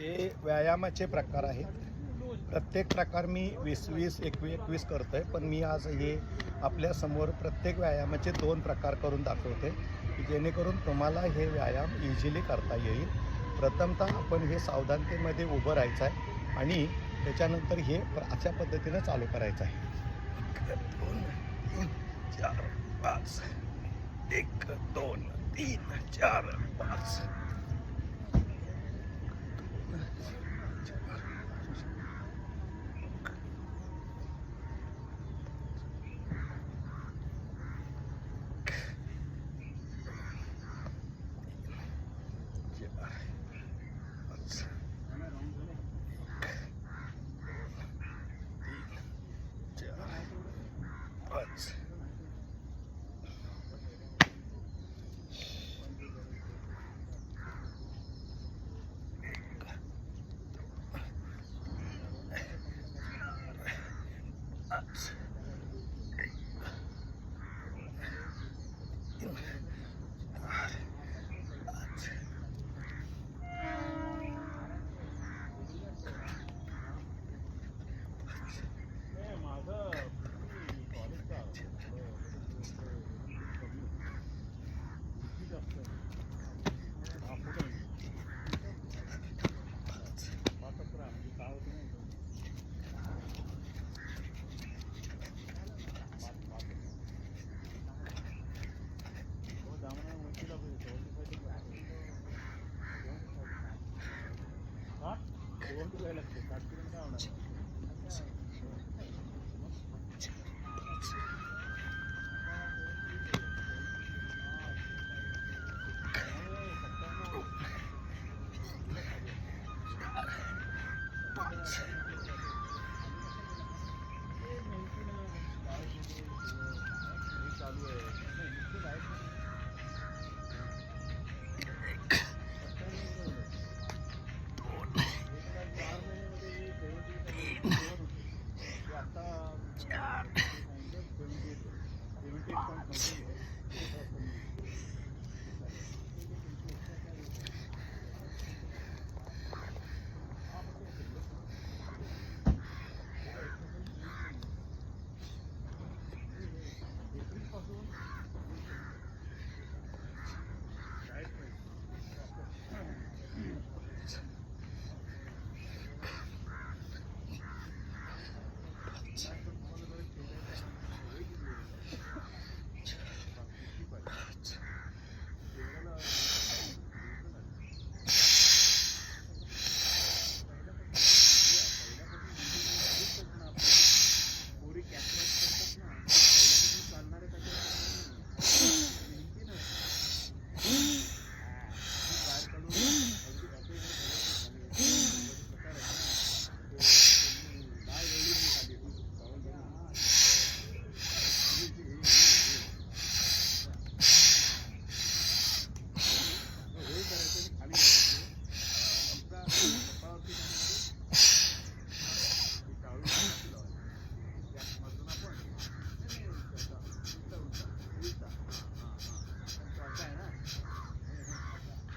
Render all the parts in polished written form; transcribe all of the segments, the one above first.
हे व्यायामाचे प्रकार आहेत. प्रत्येक प्रकार मी 20-20, 21-21 करतो आहे, पण मी आज हे आपल्यासमोर प्रत्येक व्यायामाचे 2 प्रकार करून दाखवते, की जेणेकरून तुम्हाला हे व्यायाम इझिली करता येईल. प्रथमतः आपण हे सावधानतेमध्ये उभं राहायचं आहे आणि त्याच्यानंतर हे अशा पद्धतीनं चालू करायचं आहे. 1 2 3 4 5 1 2 3 4 5.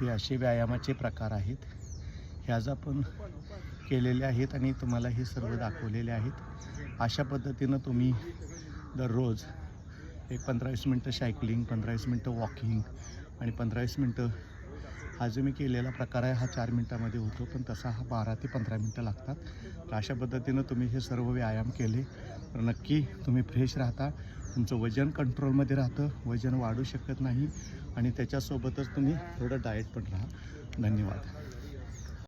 हे असे व्यायामाचे प्रकार आहेत. हे आज आपण केलेले आहेत आणि तुम्हाला हे सर्व दाखवलेले आहेत. अशा पद्धतीनं तुम्ही दररोज एक 15-20 मिनटं सायकलिंग, 15-20 मिनटं वॉकिंग आणि 15-20 मिनटं हा जो मी केलेला प्रकार आहे हा 4 मिनटामध्ये होतो, पण तसा हा 12 ते 15 मिनटं लागतात. तर अशा पद्धतीनं तुम्ही हे सर्व व्यायाम केले तर नक्की तुम्ही फ्रेश राहता, तुमचं वजन कंट्रोलमध्ये राहतं, वजन वाढू शकत नाही आणि त्याच्यासोबतच तुम्ही थोडं डाएट पण राहा. धन्यवाद.